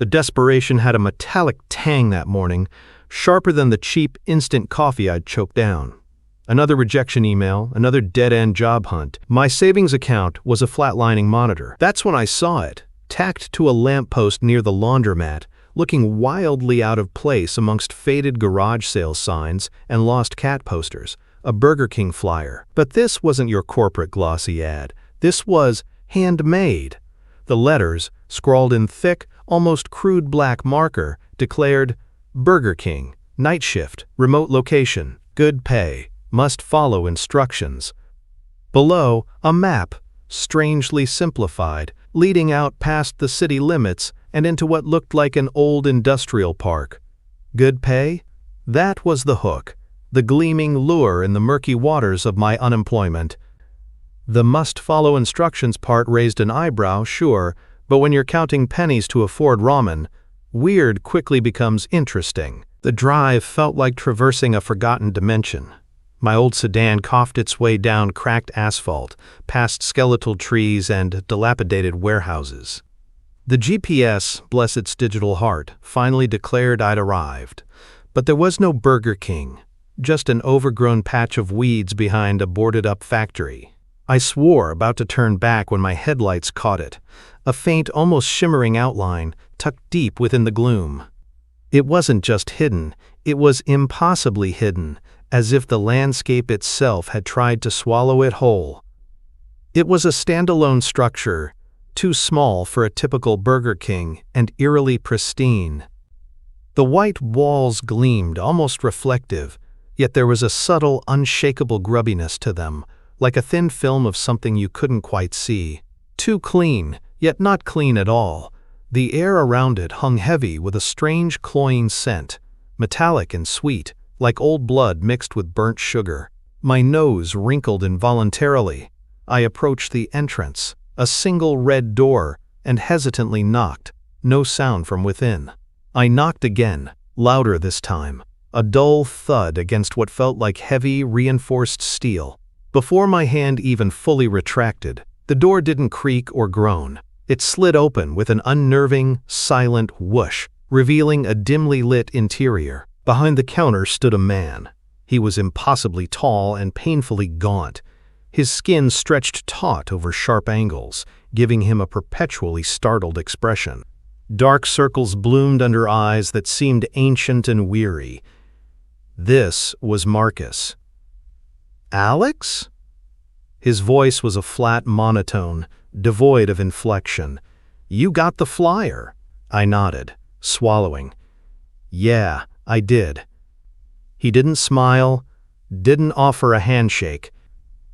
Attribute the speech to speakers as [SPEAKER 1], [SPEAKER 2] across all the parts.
[SPEAKER 1] The desperation had a metallic tang that morning, sharper than the cheap instant coffee I'd choked down. Another rejection email, another dead-end job hunt. My savings account was a flatlining monitor. That's when I saw it, tacked to a lamppost near the laundromat, looking wildly out of place amongst faded garage sale signs and lost cat posters. A Burger King flyer. But this wasn't your corporate glossy ad. This was handmade. The letters, scrawled in thick, almost crude black marker, declared, Burger King, night shift, remote location, good pay, must follow instructions. Below, a map, strangely simplified, leading out past the city limits and into what looked like an old industrial park. Good pay? That was the hook, the gleaming lure in the murky waters of my unemployment. The must-follow instructions part raised an eyebrow, sure, but when you're counting pennies to afford ramen, weird quickly becomes interesting. The drive felt like traversing a forgotten dimension. My old sedan coughed its way down cracked asphalt, past skeletal trees and dilapidated warehouses. The GPS, bless its digital heart, finally declared I'd arrived. But there was no Burger King, just an overgrown patch of weeds behind a boarded-up factory. I swore, about to turn back when my headlights caught it, a faint, almost shimmering outline tucked deep within the gloom. It wasn't just hidden, it was impossibly hidden, as if the landscape itself had tried to swallow it whole. It was a standalone structure, too small for a typical Burger King and eerily pristine. The white walls gleamed, almost reflective, yet there was a subtle, unshakable grubbiness to them, like a thin film of something you couldn't quite see. Too clean, yet not clean at all. The air around it hung heavy with a strange cloying scent, metallic and sweet, like old blood mixed with burnt sugar. My nose wrinkled involuntarily. I approached the entrance, a single red door, and hesitantly knocked. No sound from within. I knocked again, louder this time, a dull thud against what felt like heavy, reinforced steel. Before my hand even fully retracted, the door didn't creak or groan. It slid open with an unnerving, silent whoosh, revealing a dimly lit interior. Behind the counter stood a man. He was impossibly tall and painfully gaunt. His skin stretched taut over sharp angles, giving him a perpetually startled expression. Dark circles bloomed under eyes that seemed ancient and weary. This was Marcus. Alex? His voice was a flat monotone, devoid of inflection. You got the flyer? I nodded, swallowing. Yeah, I did. He didn't smile, didn't offer a handshake.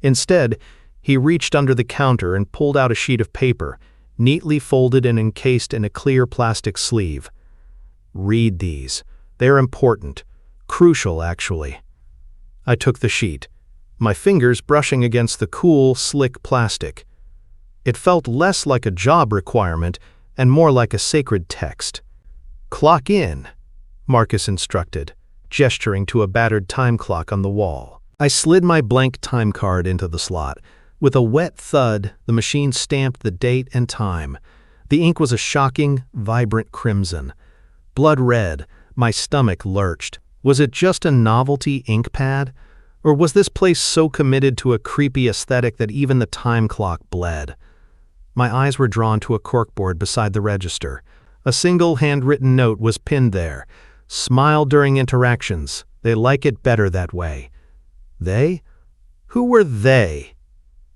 [SPEAKER 1] Instead, he reached under the counter and pulled out a sheet of paper, neatly folded and encased in a clear plastic sleeve. Read these. They're important. Crucial, actually. I took the sheet, my fingers brushing against the cool, slick plastic. It felt less like a job requirement and more like a sacred text. Clock in, Marcus instructed, gesturing to a battered time clock on the wall. I slid my blank time card into the slot. With a wet thud, the machine stamped the date and time. The ink was a shocking, vibrant crimson. Blood red, my stomach lurched. Was it just a novelty ink pad? Or was this place so committed to a creepy aesthetic that even the time clock bled? My eyes were drawn to a corkboard beside the register. A single handwritten note was pinned there. Smile during interactions. They like it better that way. They? Who were they?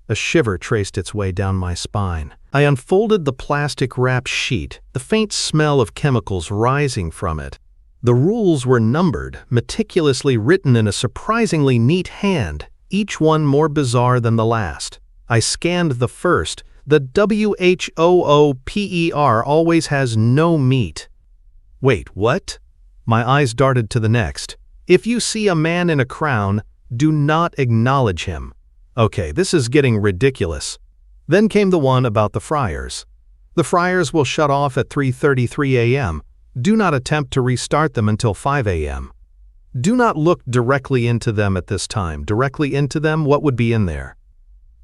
[SPEAKER 1] A shiver traced its way down my spine. I unfolded the plastic-wrapped sheet, the faint smell of chemicals rising from it. The rules were numbered, meticulously written in a surprisingly neat hand, each one more bizarre than the last. I scanned the first. The WHOOPER always has no meat. Wait, what? My eyes darted to the next. If you see a man in a crown, do not acknowledge him. Okay, this is getting ridiculous. Then came the one about the fryers. The fryers will shut off at 3:33 a.m. Do not attempt to restart them until 5 a.m. Do not look directly into them at this time. Directly into them, what would be in there?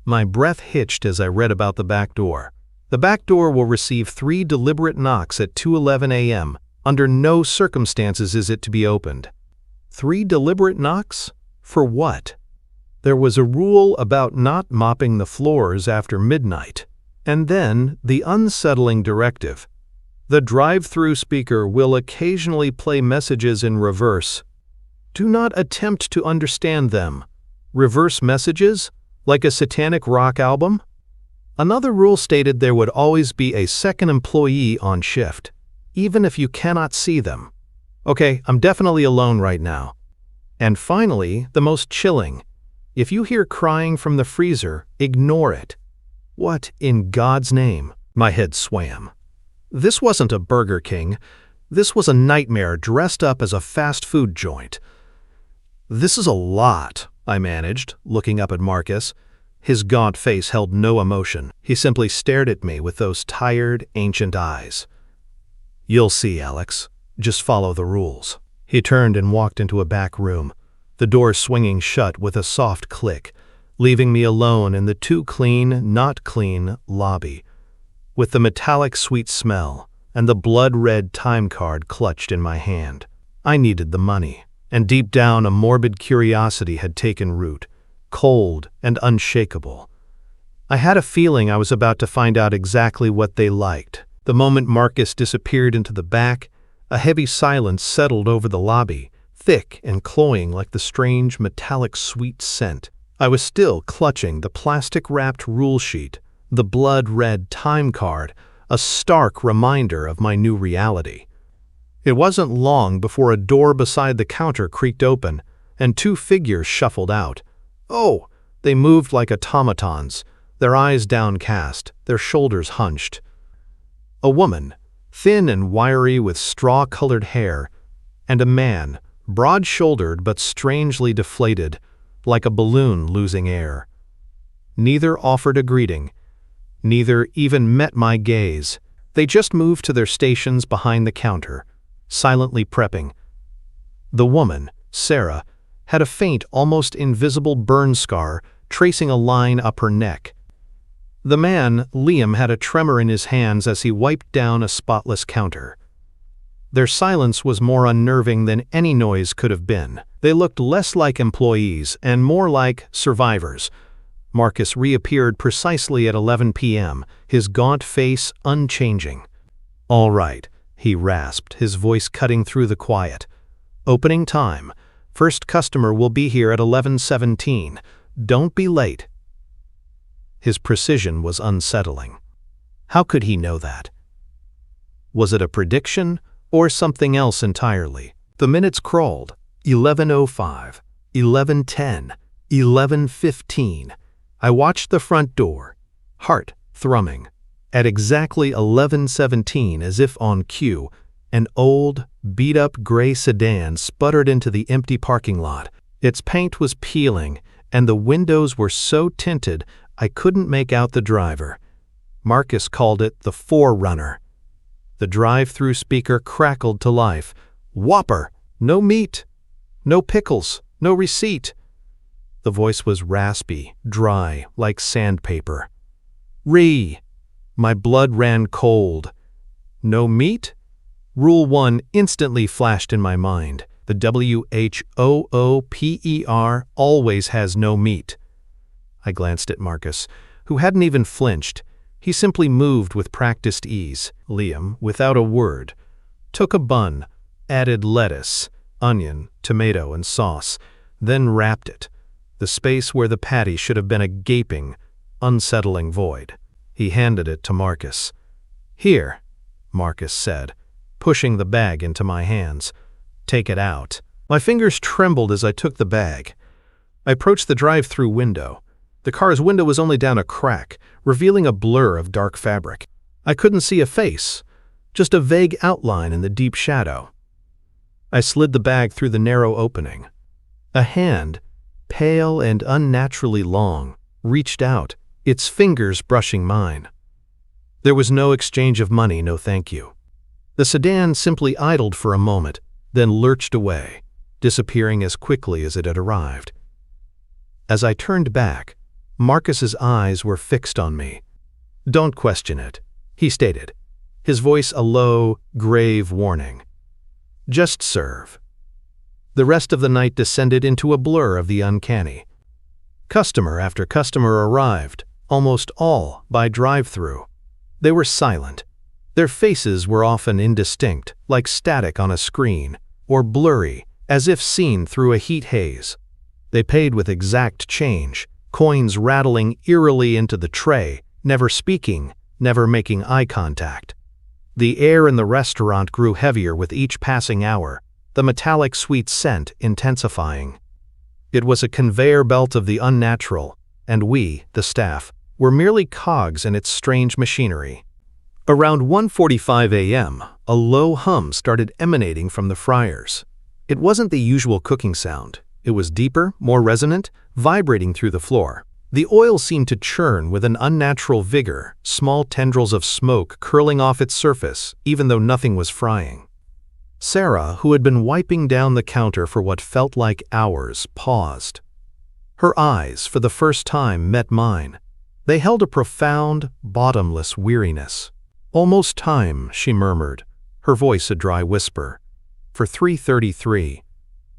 [SPEAKER 1] My breath hitched as I read about the back door. The back door will receive 3 deliberate knocks at 2:11 a.m. Under no circumstances is it to be opened. 3 deliberate knocks? For what? There was a rule about not mopping the floors after midnight. And then the unsettling directive. The drive-through speaker will occasionally play messages in reverse. Do not attempt to understand them. Reverse messages? Like a satanic rock album? Another rule stated there would always be a second employee on shift, even if you cannot see them. Okay, I'm definitely alone right now. And finally, the most chilling. If you hear crying from the freezer, ignore it. What in God's name? My head swam. This wasn't a Burger King. This was a nightmare dressed up as a fast food joint. This is a lot, I managed, looking up at Marcus. His gaunt face held no emotion. He simply stared at me with those tired, ancient eyes. You'll see, Alex. Just follow the rules. He turned and walked into a back room, the door swinging shut with a soft click, leaving me alone in the too clean, not clean lobby, with the metallic sweet smell and the blood-red time card clutched in my hand. I needed the money, and deep down a morbid curiosity had taken root, cold and unshakable. I had a feeling I was about to find out exactly what they liked. The moment Marcus disappeared into the back, a heavy silence settled over the lobby, thick and cloying like the strange metallic sweet scent. I was still clutching the plastic-wrapped rule sheet, the blood-red time card, a stark reminder of my new reality. It wasn't long before a door beside the counter creaked open, and 2 figures shuffled out. Oh, they moved like automatons, their eyes downcast, their shoulders hunched. A woman, thin and wiry with straw-colored hair, and a man, broad-shouldered but strangely deflated, like a balloon losing air. Neither offered a greeting. Neither even met my gaze. They just moved to their stations behind the counter, silently prepping. The woman, Sarah, had a faint, almost invisible burn scar tracing a line up her neck. The man, Liam, had a tremor in his hands as he wiped down a spotless counter. Their silence was more unnerving than any noise could have been. They looked less like employees and more like survivors. Marcus reappeared precisely at 11 p.m., his gaunt face unchanging. "All right," he rasped, his voice cutting through the quiet. "Opening time. First customer will be here at 11:17. Don't be late." His precision was unsettling. How could he know that? Was it a prediction or something else entirely? The minutes crawled. 11:05, 11:10, 11:15. I watched the front door, heart thrumming. At exactly 11:17, as if on cue, an old, beat-up gray sedan sputtered into the empty parking lot. Its paint was peeling, and the windows were so tinted I couldn't make out the driver. Marcus called it the Forerunner. The drive-through speaker crackled to life. "Whopper! No meat! No pickles! No receipt!" The voice was raspy, dry, like sandpaper. My blood ran cold. No meat? Rule 1 instantly flashed in my mind. The WHOOPER always has no meat. I glanced at Marcus, who hadn't even flinched. He simply moved with practiced ease. Liam, without a word, took a bun, added lettuce, onion, tomato, and sauce, then wrapped it, the space where the patty should have been a gaping, unsettling void. He handed it to Marcus. "Here," Marcus said, pushing the bag into my hands. "Take it out." My fingers trembled as I took the bag. I approached the drive-through window. The car's window was only down a crack, revealing a blur of dark fabric. I couldn't see a face, just a vague outline in the deep shadow. I slid the bag through the narrow opening. A hand, pale and unnaturally long, reached out, its fingers brushing mine. There was no exchange of money, no thank you. The sedan simply idled for a moment, then lurched away, disappearing as quickly as it had arrived. As I turned back, Marcus's eyes were fixed on me. "Don't question it," he stated, his voice a low, grave warning. "Just serve." The rest of the night descended into a blur of the uncanny. Customer after customer arrived, almost all by drive-through. They were silent. Their faces were often indistinct, like static on a screen, or blurry, as if seen through a heat haze. They paid with exact change, coins rattling eerily into the tray, never speaking, never making eye contact. The air in the restaurant grew heavier with each passing hour, the metallic sweet scent intensifying. It was a conveyor belt of the unnatural, and we, the staff, were merely cogs in its strange machinery. Around 1:45 a.m., a low hum started emanating from the fryers. It wasn't the usual cooking sound. It was deeper, more resonant, vibrating through the floor. The oil seemed to churn with an unnatural vigor, small tendrils of smoke curling off its surface, even though nothing was frying. Sarah, who had been wiping down the counter for what felt like hours, paused. Her eyes, for the first time, met mine. They held a profound, bottomless weariness. "Almost time," she murmured, her voice a dry whisper. "For 3:33.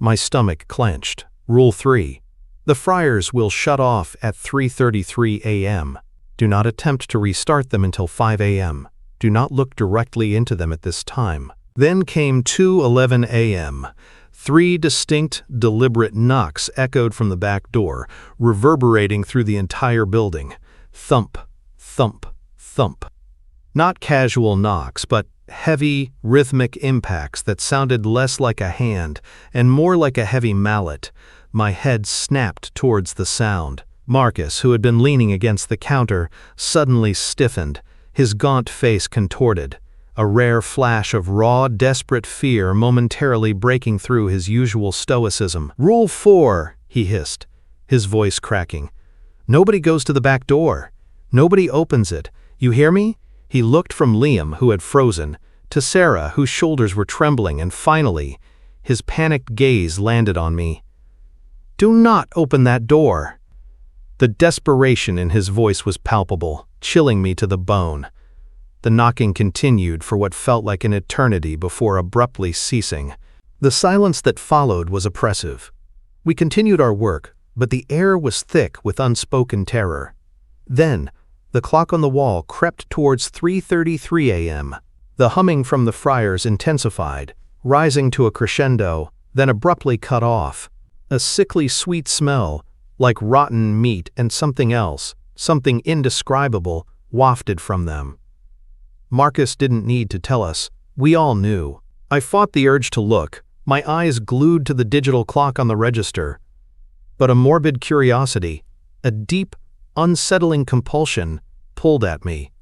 [SPEAKER 1] My stomach clenched. Rule 3. The fryers will shut off at 3:33 a.m. Do not attempt to restart them until 5 a.m. Do not look directly into them at this time." Then came 2:11 a.m. 3 distinct, deliberate knocks echoed from the back door, reverberating through the entire building. Thump, thump, thump. Not casual knocks, but heavy, rhythmic impacts that sounded less like a hand and more like a heavy mallet. My head snapped towards the sound. Marcus, who had been leaning against the counter, suddenly stiffened, his gaunt face contorted, a rare flash of raw, desperate fear momentarily breaking through his usual stoicism. "Rule 4, he hissed, his voice cracking. "Nobody goes to the back door. Nobody opens it. You hear me?" He looked from Liam, who had frozen, to Sarah, whose shoulders were trembling, and finally, his panicked gaze landed on me. "Do not open that door." The desperation in his voice was palpable, chilling me to the bone. The knocking continued for what felt like an eternity before abruptly ceasing. The silence that followed was oppressive. We continued our work, but the air was thick with unspoken terror. Then, the clock on the wall crept towards 3:33 a.m. The humming from the fryers intensified, rising to a crescendo, then abruptly cut off. A sickly sweet smell, like rotten meat and something else, something indescribable, wafted from them. Marcus didn't need to tell us. We all knew. I fought the urge to look, my eyes glued to the digital clock on the register. But a morbid curiosity, a deep, unsettling compulsion, pulled at me.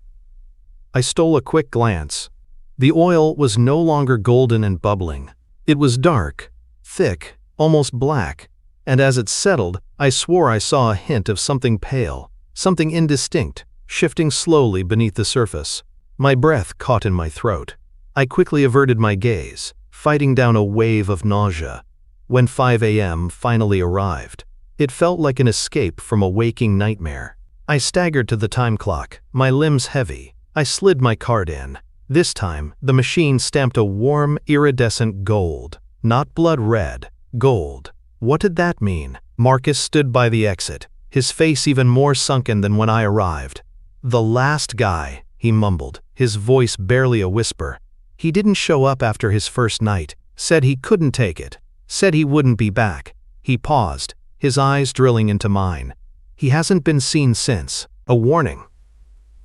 [SPEAKER 1] I stole a quick glance. The oil was no longer golden and bubbling. It was dark, thick, almost black, and as it settled, I swore I saw a hint of something pale, something indistinct, shifting slowly beneath the surface. My breath caught in my throat. I quickly averted my gaze, fighting down a wave of nausea. When 5 a.m. finally arrived, it felt like an escape from a waking nightmare. I staggered to the time clock, my limbs heavy. I slid my card in. This time, the machine stamped a warm, iridescent gold. Not blood red, gold. What did that mean? Marcus stood by the exit, his face even more sunken than when I arrived. "The last guy," he mumbled, his voice barely a whisper. "He didn't show up after his first night, said he couldn't take it, said he wouldn't be back." He paused, his eyes drilling into mine. "He hasn't been seen since." A warning?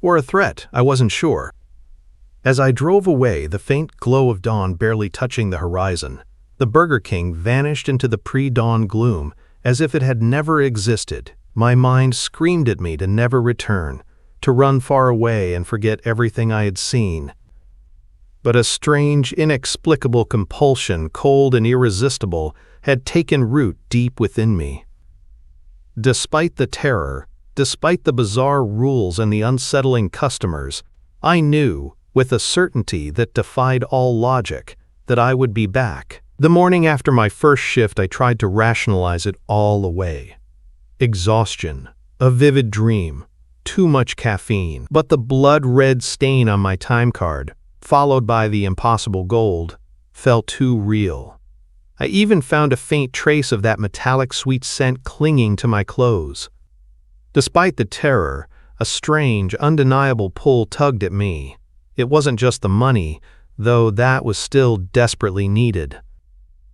[SPEAKER 1] Or a threat, I wasn't sure. As I drove away, the faint glow of dawn barely touching the horizon, the Burger King vanished into the pre-dawn gloom as if it had never existed. My mind screamed at me to never return, to run far away and forget everything I had seen. But a strange, inexplicable compulsion, cold and irresistible, had taken root deep within me. Despite the terror, despite the bizarre rules and the unsettling customers, I knew, with a certainty that defied all logic, that I would be back. The morning after my first shift, I tried to rationalize it all away. Exhaustion, a vivid dream, too much caffeine. But the blood-red stain on my time card, followed by the impossible gold, felt too real. I even found a faint trace of that metallic sweet scent clinging to my clothes. Despite the terror, a strange, undeniable pull tugged at me. It wasn't just the money, though that was still desperately needed.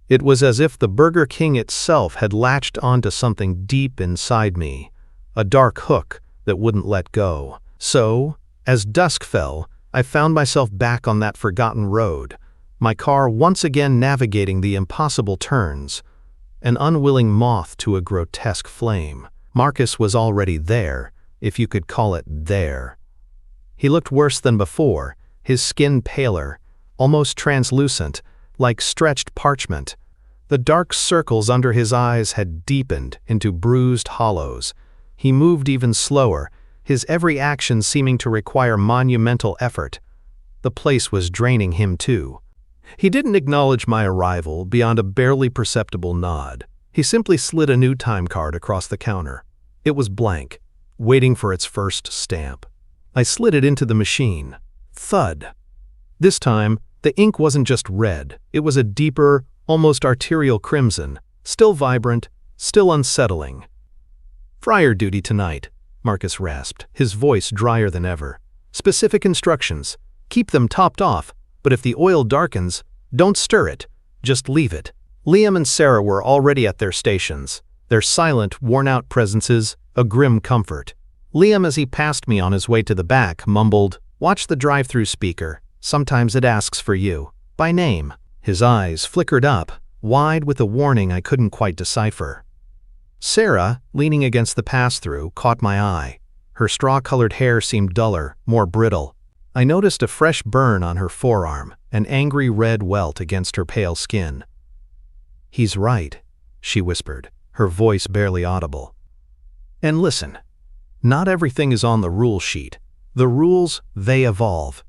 [SPEAKER 1] It was as if the Burger King itself had latched onto something deep inside me, a dark hook that wouldn't let go. So, as dusk fell, I found myself back on that forgotten road, my car once again navigating the impossible turns, an unwilling moth to a grotesque flame. Marcus was already there, if you could call it there. He looked worse than before, his skin paler, almost translucent, like stretched parchment. The dark circles under his eyes had deepened into bruised hollows. He moved even slower, his every action seeming to require monumental effort. The place was draining him too. He didn't acknowledge my arrival beyond a barely perceptible nod. He simply slid a new time card across the counter. It was blank, waiting for its first stamp. I slid it into the machine. Thud. This time, the ink wasn't just red. It was a deeper, almost arterial crimson, still vibrant, still unsettling. "Fryer duty tonight," Marcus rasped, his voice drier than ever. "Specific instructions. Keep them topped off, but if the oil darkens, don't stir it. Just leave it." Liam and Sarah were already at their stations, their silent, worn-out presences a grim comfort. Liam, as he passed me on his way to the back, mumbled, "Watch the drive-through speaker. Sometimes it asks for you, by name." His eyes flickered up, wide with a warning I couldn't quite decipher. Sarah, leaning against the pass-through, caught my eye. Her straw-colored hair seemed duller, more brittle. I noticed a fresh burn on her forearm, an angry red welt against her pale skin. "He's right," she whispered, her voice barely audible. "And listen, not everything is on the rule sheet. The rules, they evolve.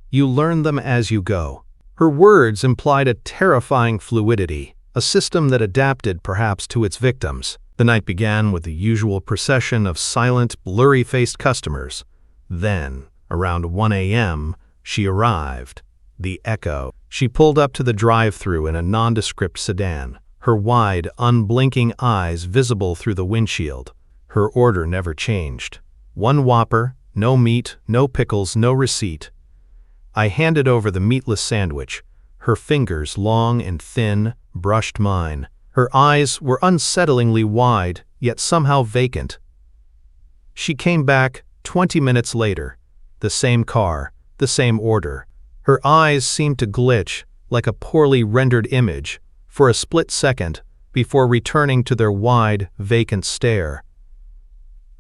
[SPEAKER 1] You learn them as you go." Her words implied a terrifying fluidity, a system that adapted perhaps to its victims. The night began with the usual procession of silent, blurry-faced customers. Then, around 1 a.m., she arrived. The Echo. She pulled up to the drive-thru in a nondescript sedan, her wide, unblinking eyes visible through the windshield. Her order never changed. 1 Whopper, no meat, no pickles, no receipt. I handed over the meatless sandwich. Her fingers, long and thin, brushed mine. Her eyes were unsettlingly wide, yet somehow vacant. She came back 20 minutes later. The same car, the same order. Her eyes seemed to glitch, like a poorly rendered image, for a split second, before returning to their wide, vacant stare.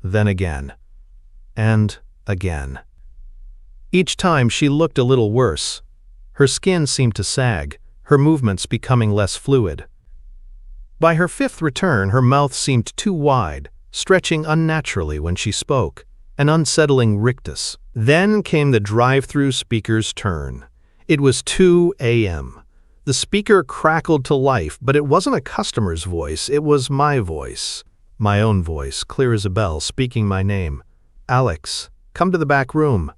[SPEAKER 1] Then again. And again. Each time she looked a little worse. Her skin seemed to sag, her movements becoming less fluid. By her 5th return, her mouth seemed too wide, stretching unnaturally when she spoke, an unsettling rictus. Then came the drive-through speaker's turn. It was 2 a.m. The speaker crackled to life, but it wasn't a customer's voice, it was my voice. My own voice, clear as a bell, speaking my name. "Alex, come to the back room.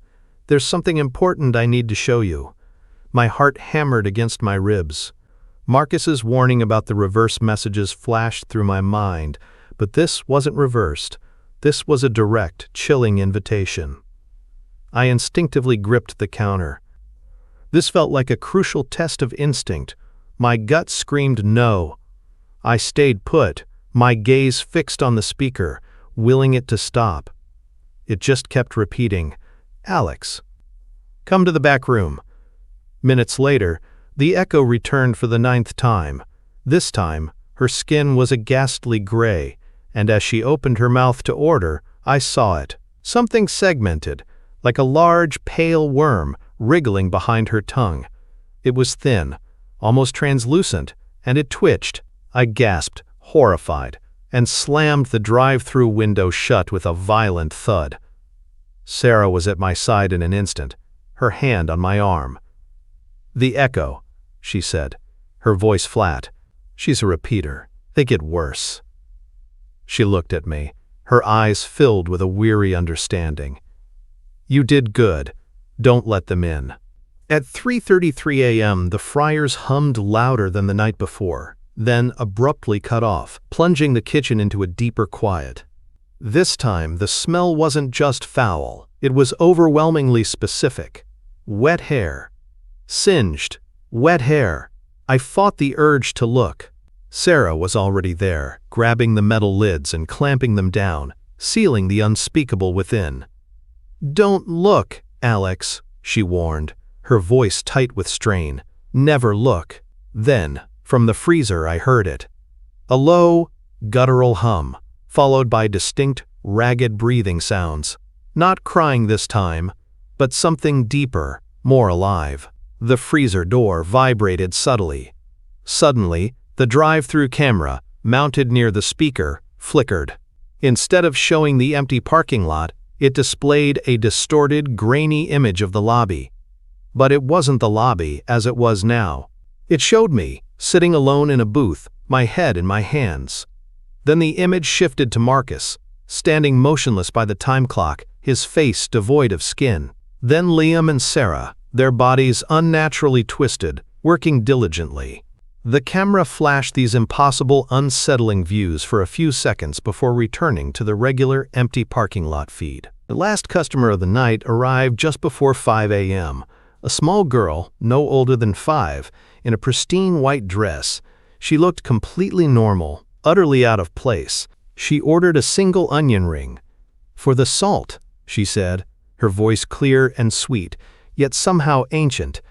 [SPEAKER 1] There's something important I need to show you." My heart hammered against my ribs. Marcus's warning about the reverse messages flashed through my mind, but this wasn't reversed. This was a direct, chilling invitation. I instinctively gripped the counter. This felt like a crucial test of instinct. My gut screamed no. I stayed put, my gaze fixed on the speaker, willing it to stop. It just kept repeating, "Alex, come to the back room." Minutes later, the Echo returned for the 9th time. This time, her skin was a ghastly gray, and as she opened her mouth to order, I saw it. Something segmented, like a large, pale worm, wriggling behind her tongue. It was thin, almost translucent, and it twitched. I gasped, horrified, and slammed the drive-through window shut with a violent thud. Sarah was at my side in an instant, her hand on my arm. "The Echo," she said, her voice flat. "She's a repeater. They get worse." She looked at me, her eyes filled with a weary understanding. "You did good. Don't let them in." At 3:33 a.m., the fryers hummed louder than the night before, then abruptly cut off, plunging the kitchen into a deeper quiet. This time, the smell wasn't just foul. It was overwhelmingly specific. Wet hair. Singed, wet hair. I fought the urge to look. Sarah was already there, grabbing the metal lids and clamping them down, sealing the unspeakable within. "Don't look, Alex," she warned, her voice tight with strain. "Never look." Then, from the freezer, I heard it. A low, guttural hum, followed by distinct, ragged breathing sounds. Not crying this time, but something deeper, more alive. The freezer door vibrated subtly. Suddenly, the drive-through camera, mounted near the speaker, flickered. Instead of showing the empty parking lot, it displayed a distorted, grainy image of the lobby. But it wasn't the lobby as it was now. It showed me, sitting alone in a booth, my head in my hands. Then the image shifted to Marcus, standing motionless by the time clock, his face devoid of skin. Then Liam and Sarah, their bodies unnaturally twisted, working diligently. The camera flashed these impossible, unsettling views for a few seconds before returning to the regular, empty parking lot feed. The last customer of the night arrived just before 5 a.m. A small girl, no older than 5, in a pristine white dress. She looked completely normal, utterly out of place. She ordered a single onion ring. "For the salt," she said, her voice clear and sweet, yet somehow ancient.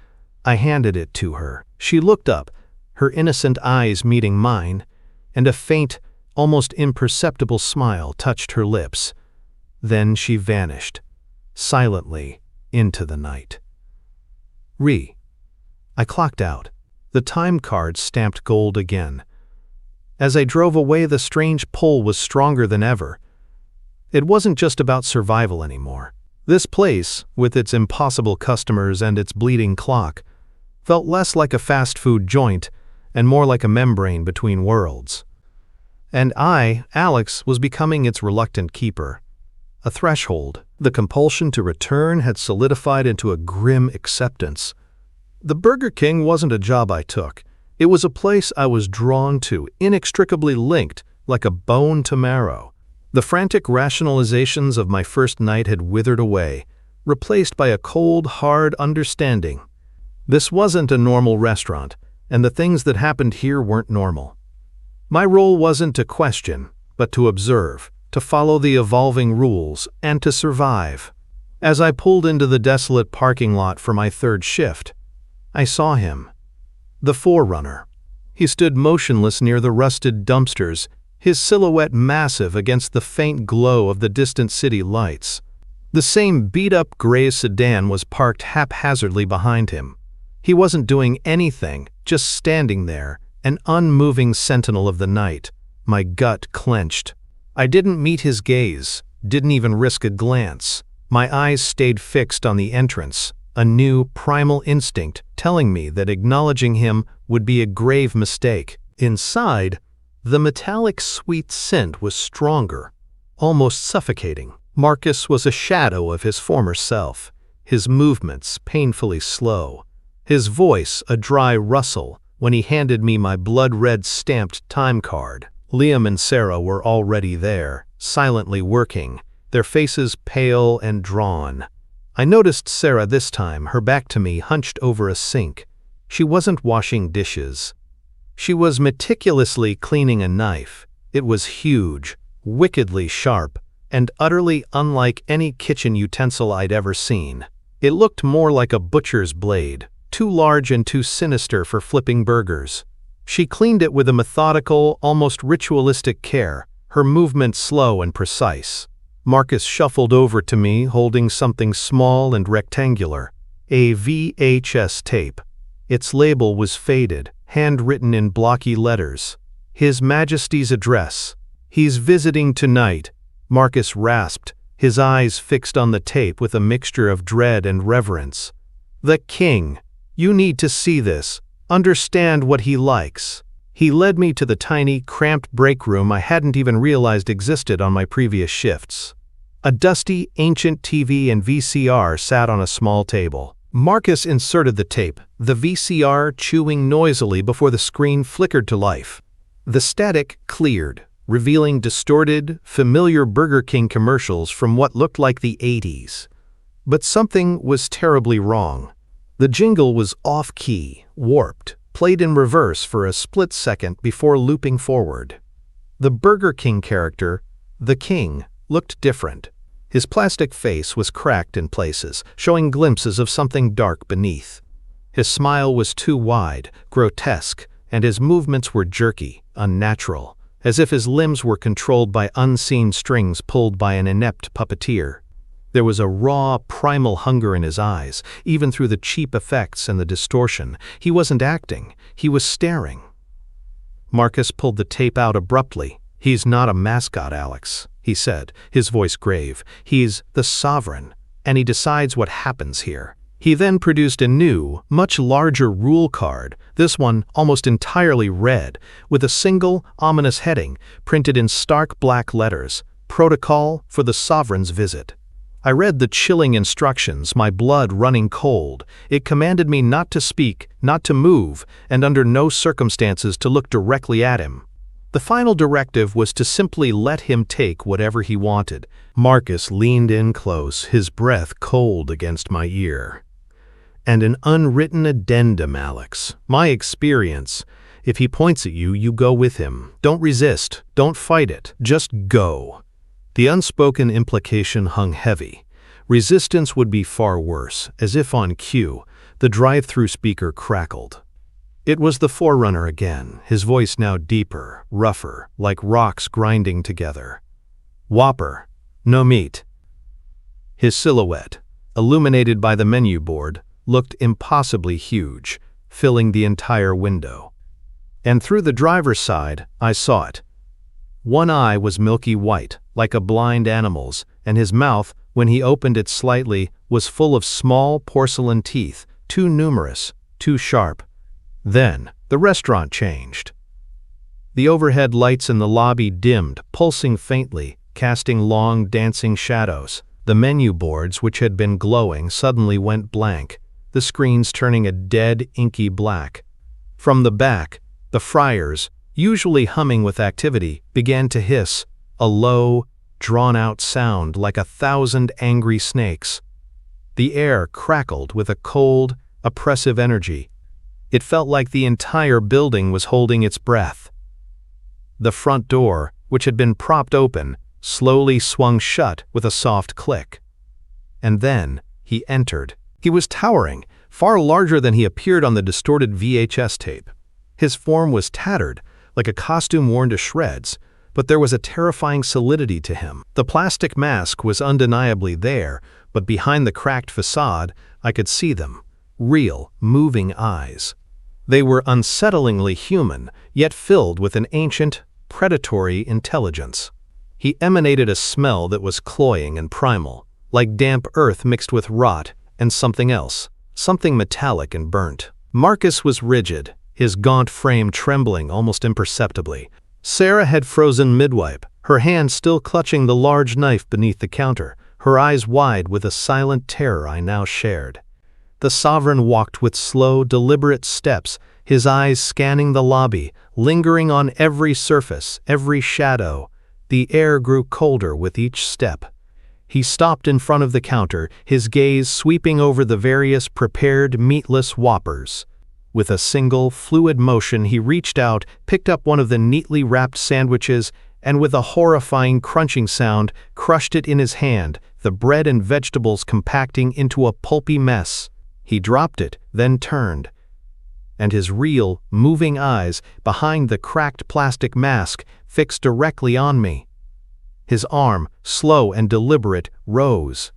[SPEAKER 1] I handed it to her. She looked up, her innocent eyes meeting mine, and a faint, almost imperceptible smile touched her lips. Then she vanished, silently, into the night. I clocked out. The time card stamped gold again. As I drove away, the strange pull was stronger than ever. It wasn't just about survival anymore. This place, with its impossible customers and its bleeding clock, felt less like a fast food joint and more like a membrane between worlds. And I, Alex, was becoming its reluctant keeper. A threshold. The compulsion to return had solidified into a grim acceptance. The Burger King wasn't a job I took. It was a place I was drawn to, inextricably linked, like a bone to marrow. The frantic rationalizations of my first night had withered away, replaced by a cold, hard understanding. This wasn't a normal restaurant, and the things that happened here weren't normal. My role wasn't to question, but to observe, to follow the evolving rules, and to survive. As I pulled into the desolate parking lot for my third shift, I saw him. The Forerunner. He stood motionless near the rusted dumpsters, his silhouette massive against the faint glow of the distant city lights. The same beat-up gray sedan was parked haphazardly behind him. He wasn't doing anything, just standing there, an unmoving sentinel of the night. My gut clenched. I didn't meet his gaze, didn't even risk a glance. My eyes stayed fixed on the entrance, a new, primal instinct telling me that acknowledging him would be a grave mistake. Inside, the metallic sweet scent was stronger, almost suffocating. Marcus was a shadow of his former self, his movements painfully slow, his voice a dry rustle when he handed me my blood-red stamped time card. Liam and Sarah were already there, silently working, their faces pale and drawn. I noticed Sarah this time, her back to me, hunched over a sink. She wasn't washing dishes. She was meticulously cleaning a knife. It was huge, wickedly sharp, and utterly unlike any kitchen utensil I'd ever seen. It looked more like a butcher's blade, too large and too sinister for flipping burgers. She cleaned it with a methodical, almost ritualistic care, her movements slow and precise. Marcus shuffled over to me, holding something small and rectangular, a VHS tape. Its label was faded, handwritten in blocky letters. His Majesty's address. "He's visiting tonight," Marcus rasped, his eyes fixed on the tape with a mixture of dread and reverence. "The King. You need to see this. Understand what he likes." He led me to the tiny, cramped break room I hadn't even realized existed on my previous shifts. A dusty, ancient TV and VCR sat on a small table. Marcus inserted the tape, the VCR chewing noisily before the screen flickered to life. The static cleared, revealing distorted, familiar Burger King commercials from what looked like the 80s. But something was terribly wrong. The jingle was off-key, warped, played in reverse for a split second before looping forward. The Burger King character, the King, looked different. His plastic face was cracked in places, showing glimpses of something dark beneath. His smile was too wide, grotesque, and his movements were jerky, unnatural, as if his limbs were controlled by unseen strings pulled by an inept puppeteer. There was a raw, primal hunger in his eyes, even through the cheap effects and the distortion. He wasn't acting, he was staring. Marcus pulled the tape out abruptly. "He's not a mascot, Alex," he said, his voice grave. "He's the sovereign, and he decides what happens here." He then produced a new, much larger rule card, this one almost entirely red, with a single, ominous heading printed in stark black letters: "Protocol for the Sovereign's Visit." I read the chilling instructions, my blood running cold. It commanded me not to speak, not to move, and under no circumstances to look directly at him. The final directive was to simply let him take whatever he wanted. Marcus leaned in close, his breath cold against my ear. "And an unwritten addendum, Alex. My experience. If he points at you, you go with him. Don't resist. Don't fight it. Just go." The unspoken implication hung heavy. Resistance would be far worse. As if on cue, the drive-through speaker crackled. It was the Forerunner again, his voice now deeper, rougher, like rocks grinding together. "Whopper. No meat." His silhouette, illuminated by the menu board, looked impossibly huge, filling the entire window. And through the driver's side, I saw it. One eye was milky white, like a blind animal's, and his mouth, when he opened it slightly, was full of small porcelain teeth, too numerous, too sharp. Then, the restaurant changed. The overhead lights in the lobby dimmed, pulsing faintly, casting long, dancing shadows. The menu boards, which had been glowing, suddenly went blank, the screens turning a dead, inky black. From the back, the fryers, usually humming with activity, began to hiss, a low, drawn-out sound like 1,000 angry snakes. The air crackled with a cold, oppressive energy. It felt like the entire building was holding its breath. The front door, which had been propped open, slowly swung shut with a soft click. And then he entered. He was towering, far larger than he appeared on the distorted VHS tape. His form was tattered, like a costume worn to shreds, but there was a terrifying solidity to him. The plastic mask was undeniably there, but behind the cracked facade, I could see them. Real, moving eyes. They were unsettlingly human, yet filled with an ancient, predatory intelligence. He emanated a smell that was cloying and primal, like damp earth mixed with rot and something else, something metallic and burnt. Marcus was rigid, his gaunt frame trembling almost imperceptibly. Sarah had frozen midwipe, her hand still clutching the large knife beneath the counter, her eyes wide with a silent terror I now shared. The sovereign walked with slow, deliberate steps, his eyes scanning the lobby, lingering on every surface, every shadow. The air grew colder with each step. He stopped in front of the counter, his gaze sweeping over the various prepared meatless Whoppers. With a single, fluid motion, he reached out, picked up one of the neatly wrapped sandwiches, and with a horrifying crunching sound, crushed it in his hand, the bread and vegetables compacting into a pulpy mess. He dropped it, then turned. And his real, moving eyes, behind the cracked plastic mask, fixed directly on me. His arm, slow and deliberate, rose.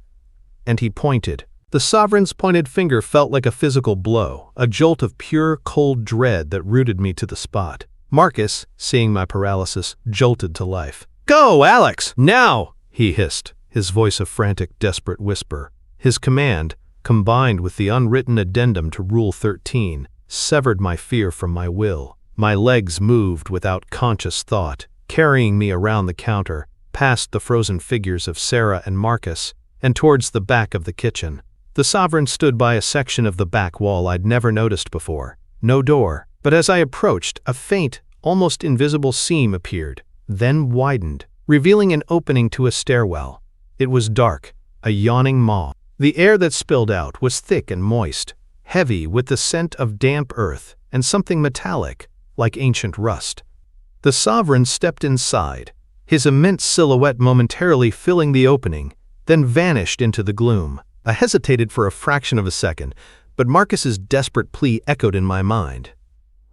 [SPEAKER 1] And he pointed. The sovereign's pointed finger felt like a physical blow, a jolt of pure, cold dread that rooted me to the spot. Marcus, seeing my paralysis, jolted to life. "Go, Alex! Now!" he hissed, his voice a frantic, desperate whisper. His command, combined with the unwritten addendum to Rule 13, severed my fear from my will. My legs moved without conscious thought, carrying me around the counter, past the frozen figures of Sarah and Marcus, and towards the back of the kitchen. The Sovereign stood by a section of the back wall I'd never noticed before. No door, but as I approached, a faint, almost invisible seam appeared, then widened, revealing an opening to a stairwell. It was dark, a yawning maw. The air that spilled out was thick and moist, heavy with the scent of damp earth and something metallic, like ancient rust. The Sovereign stepped inside, his immense silhouette momentarily filling the opening, then vanished into the gloom. I hesitated for a fraction of a second, but Marcus's desperate plea echoed in my mind.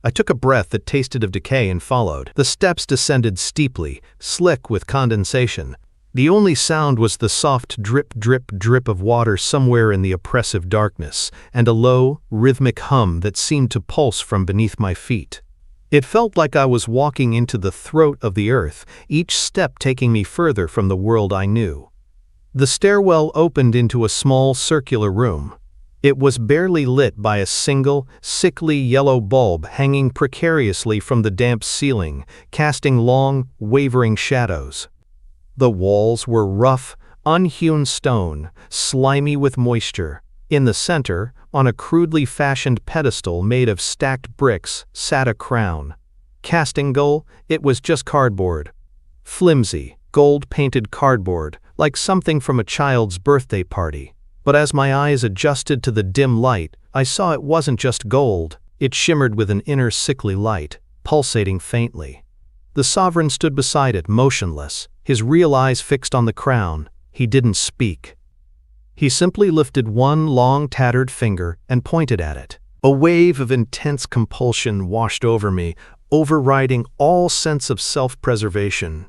[SPEAKER 1] I took a breath that tasted of decay and followed. The steps descended steeply, slick with condensation. The only sound was the soft drip, drip, drip of water somewhere in the oppressive darkness, and a low, rhythmic hum that seemed to pulse from beneath my feet. It felt like I was walking into the throat of the earth, each step taking me further from the world I knew. The stairwell opened into a small circular room. It was barely lit by a single, sickly yellow bulb hanging precariously from the damp ceiling, casting long, wavering shadows. The walls were rough, unhewn stone, slimy with moisture. In the center, on a crudely fashioned pedestal made of stacked bricks, sat a crown. Casting goal, it was just cardboard. Flimsy, gold-painted cardboard, like something from a child's birthday party. But as my eyes adjusted to the dim light, I saw it wasn't just gold. It shimmered with an inner sickly light, pulsating faintly. The Sovereign stood beside it, motionless, his real eyes fixed on the crown. He didn't speak. He simply lifted one long, tattered finger and pointed at it. A wave of intense compulsion washed over me, overriding all sense of self-preservation.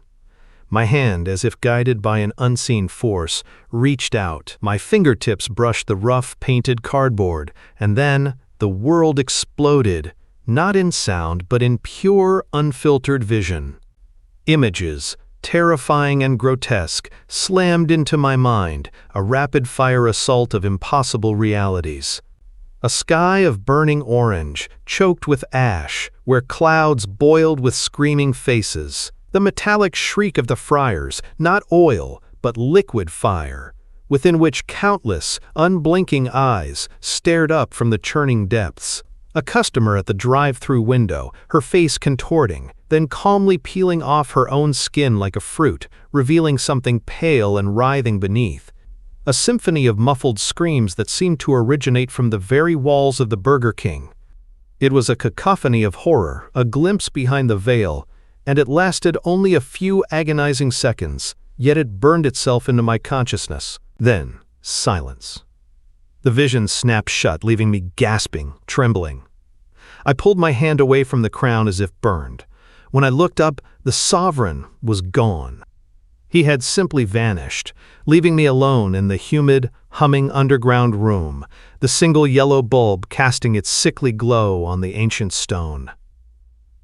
[SPEAKER 1] My hand, as if guided by an unseen force, reached out. My fingertips brushed the rough, painted cardboard, and then the world exploded, not in sound but in pure, unfiltered vision. Images, terrifying and grotesque, slammed into my mind, a rapid-fire assault of impossible realities. A sky of burning orange, choked with ash, where clouds boiled with screaming faces. The metallic shriek of the friars, not oil, but liquid fire, within which countless, unblinking eyes stared up from the churning depths. A customer at the drive-through window, her face contorting, then calmly peeling off her own skin like a fruit, revealing something pale and writhing beneath. A symphony of muffled screams that seemed to originate from the very walls of the Burger King. It was a cacophony of horror, a glimpse behind the veil, and it lasted only a few agonizing seconds, yet it burned itself into my consciousness. Then, silence. The vision snapped shut, leaving me gasping, trembling. I pulled my hand away from the crown as if burned. When I looked up, the Sovereign was gone. He had simply vanished, leaving me alone in the humid, humming underground room, the single yellow bulb casting its sickly glow on the ancient stone.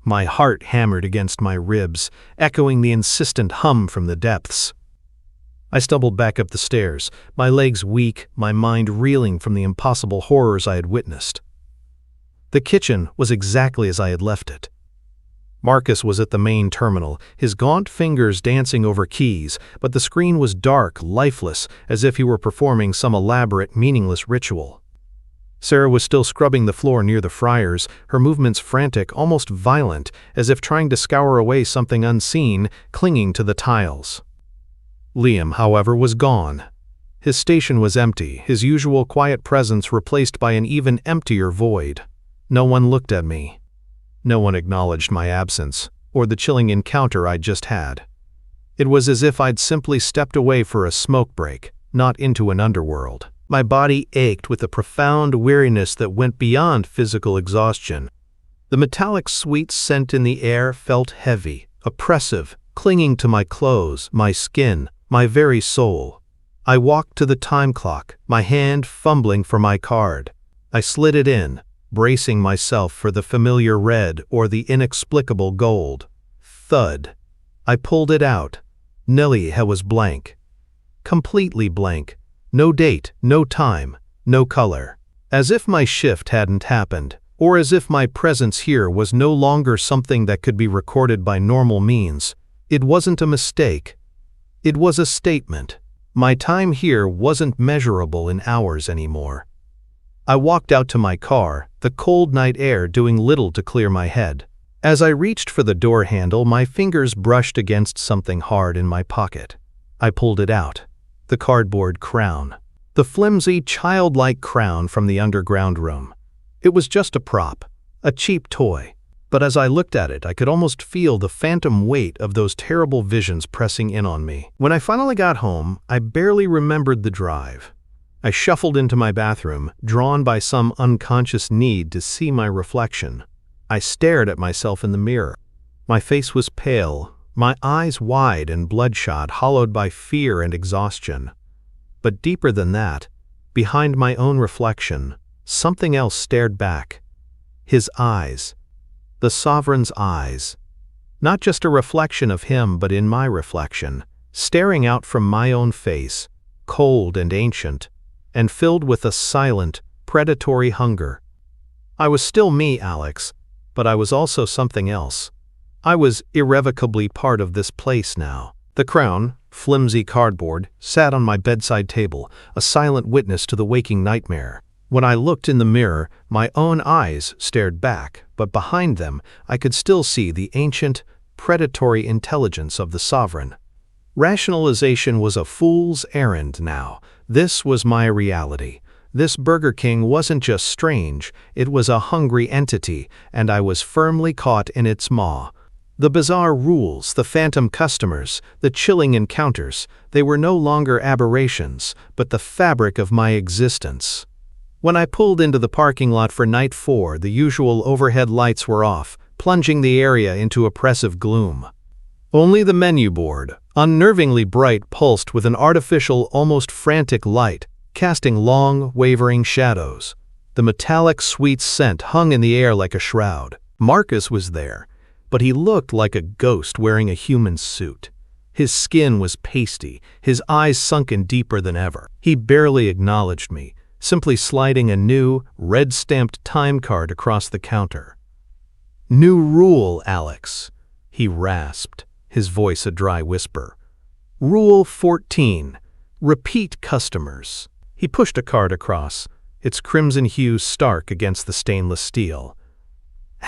[SPEAKER 1] My heart hammered against my ribs, echoing the insistent hum from the depths. I stumbled back up the stairs, my legs weak, my mind reeling from the impossible horrors I had witnessed. The kitchen was exactly as I had left it. Marcus was at the main terminal, his gaunt fingers dancing over keys, but the screen was dark, lifeless, as if he were performing some elaborate, meaningless ritual. Sarah was still scrubbing the floor near the friars, her movements frantic, almost violent, as if trying to scour away something unseen, clinging to the tiles. Liam, however, was gone. His station was empty, his usual quiet presence replaced by an even emptier void. No one looked at me. No one acknowledged my absence, or the chilling encounter I'd just had. It was as if I'd simply stepped away for a smoke break, not into an underworld. My body ached with a profound weariness that went beyond physical exhaustion. The metallic sweet scent in the air felt heavy, oppressive, clinging to my clothes, my skin, my very soul. I walked to the time clock, my hand fumbling for my card. I slid it in, bracing myself for the familiar red or the inexplicable gold. Thud. I pulled it out. Nellie was blank. Completely blank. No date, no time, no color. As if my shift hadn't happened, or as if my presence here was no longer something that could be recorded by normal means. It wasn't a mistake. It was a statement. My time here wasn't measurable in hours anymore. I walked out to my car, the cold night air doing little to clear my head. As I reached for the door handle, my fingers brushed against something hard in my pocket. I pulled it out. The cardboard crown. The flimsy, childlike crown from the underground room. It was just a prop, a cheap toy. But as I looked at it, I could almost feel the phantom weight of those terrible visions pressing in on me. When I finally got home, I barely remembered the drive. I shuffled into my bathroom, drawn by some unconscious need to see my reflection. I stared at myself in the mirror. My face was pale, my eyes wide and bloodshot, hollowed by fear and exhaustion. But deeper than that, behind my own reflection, something else stared back. His eyes. The sovereign's eyes. Not just a reflection of him, but in my reflection, staring out from my own face, cold and ancient, and filled with a silent, predatory hunger. I was still me, Alex, but I was also something else. I was irrevocably part of this place now. The crown, flimsy cardboard, sat on my bedside table, a silent witness to the waking nightmare. When I looked in the mirror, my own eyes stared back, but behind them I could still see the ancient, predatory intelligence of the sovereign. Rationalization was a fool's errand now. This was my reality. This Burger King wasn't just strange, it was a hungry entity, and I was firmly caught in its maw. The bizarre rules, the phantom customers, the chilling encounters, they were no longer aberrations, but the fabric of my existence. When I pulled into the parking lot for night 4, the usual overhead lights were off, plunging the area into oppressive gloom. Only the menu board, unnervingly bright, pulsed with an artificial, almost frantic light, casting long, wavering shadows. The metallic, sweet scent hung in the air like a shroud. Marcus was there, but he looked like a ghost wearing a human suit. His skin was pasty, his eyes sunken deeper than ever. He barely acknowledged me, simply sliding a new, red-stamped time card across the counter. "New rule, Alex," he rasped, his voice a dry whisper. "Rule 14. Repeat customers." He pushed a card across, its crimson hue stark against the stainless steel.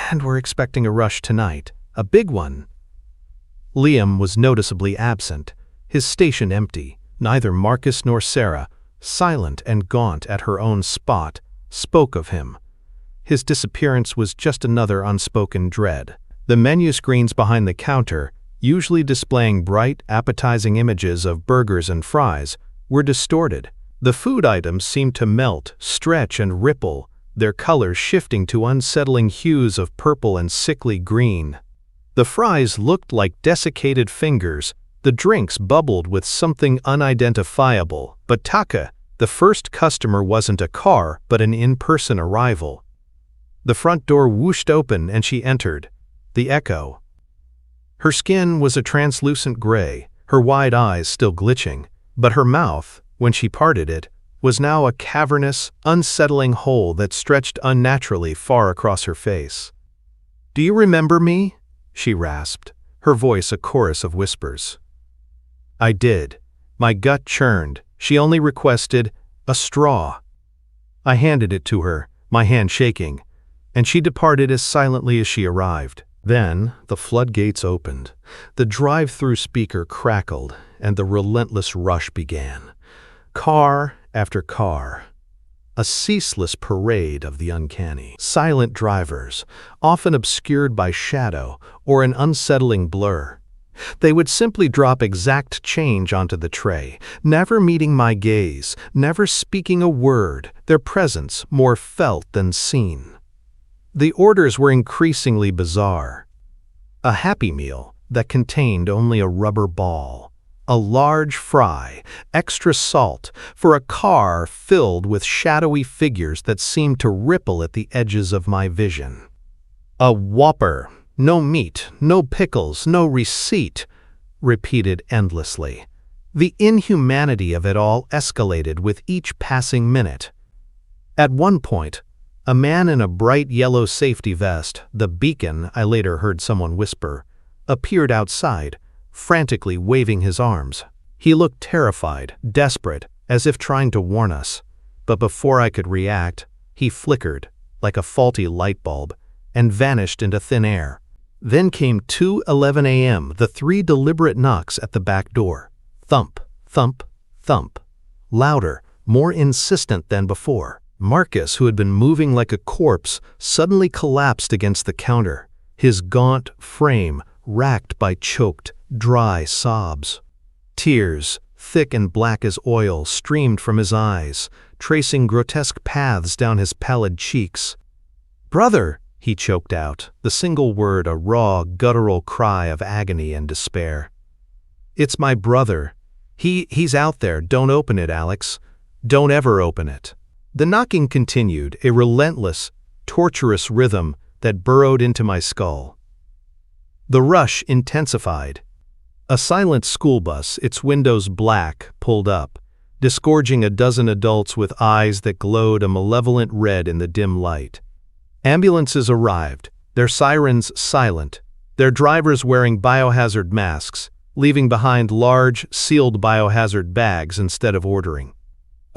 [SPEAKER 1] "And we're expecting a rush tonight, a big one." Liam was noticeably absent, his station empty. Neither Marcus nor Sarah, silent and gaunt at her own spot, spoke of him. His disappearance was just another unspoken dread. The menu screens behind the counter, usually displaying bright, appetizing images of burgers and fries, were distorted. The food items seemed to melt, stretch, and ripple, their colors shifting to unsettling hues of purple and sickly green. The fries looked like desiccated fingers, the drinks bubbled with something unidentifiable, but Taka, the first customer, wasn't a car, but an in-person arrival. The front door whooshed open and she entered, the Echo. Her skin was a translucent gray, her wide eyes still glitching, but her mouth, when she parted it, was now a cavernous, unsettling hole that stretched unnaturally far across her face. "Do you remember me?" she rasped, her voice a chorus of whispers. I did. My gut churned. She only requested a straw. I handed it to her, my hand shaking, and she departed as silently as she arrived. Then the floodgates opened, the drive-through speaker crackled, and the relentless rush began. Car after car. A ceaseless parade of the uncanny. Silent drivers, often obscured by shadow or an unsettling blur. They would simply drop exact change onto the tray, never meeting my gaze, never speaking a word, their presence more felt than seen. The orders were increasingly bizarre. A Happy Meal that contained only a rubber ball. A large fry, extra salt, for a car filled with shadowy figures that seemed to ripple at the edges of my vision. A Whopper, no meat, no pickles, no receipt, repeated endlessly. The inhumanity of it all escalated with each passing minute. At one point, A man in a bright yellow safety vest, the beacon, I later heard someone whisper, appeared outside, frantically waving his arms. He looked terrified, desperate, as if trying to warn us. But before I could react, he flickered, like a faulty light bulb, and vanished into thin air. Then came 2:11 a.m., the 3 deliberate knocks at the back door. Thump, thump, thump. Louder, more insistent than before. Marcus, who had been moving like a corpse, suddenly collapsed against the counter, his gaunt frame racked by choked, dry sobs. Tears, thick and black as oil, streamed from his eyes, tracing grotesque paths down his pallid cheeks. "Brother!" he choked out, the single word a raw, guttural cry of agony and despair. "It's my brother. He's out there. Don't open it, Alex. Don't ever open it." The knocking continued, a relentless, torturous rhythm that burrowed into my skull. The rush intensified. A silent school bus, its windows black, pulled up, disgorging a dozen adults with eyes that glowed a malevolent red in the dim light. Ambulances arrived, their sirens silent, their drivers wearing biohazard masks, leaving behind large, sealed biohazard bags instead of ordering.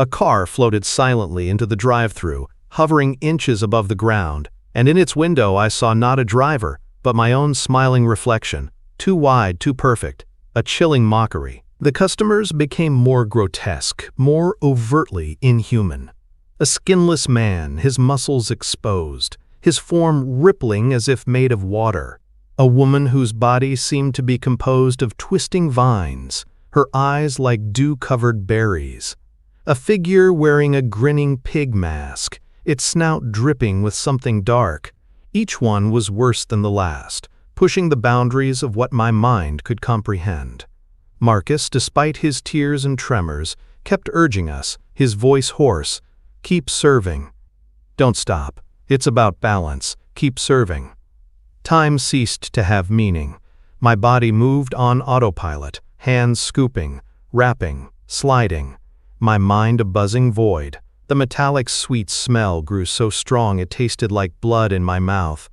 [SPEAKER 1] A car floated silently into the drive-thru, hovering inches above the ground, and in its window I saw not a driver, but my own smiling reflection, too wide, too perfect, a chilling mockery. The customers became more grotesque, more overtly inhuman. A skinless man, his muscles exposed, his form rippling as if made of water. A woman whose body seemed to be composed of twisting vines, her eyes like dew-covered berries. A figure wearing a grinning pig mask, its snout dripping with something dark. Each one was worse than the last, pushing the boundaries of what my mind could comprehend. Marcus, despite his tears and tremors, kept urging us, his voice hoarse, "Keep serving. Don't stop. It's about balance. Keep serving." Time ceased to have meaning. My body moved on autopilot, hands scooping, wrapping, sliding. My mind a buzzing void. The metallic sweet smell grew so strong it tasted like blood in my mouth.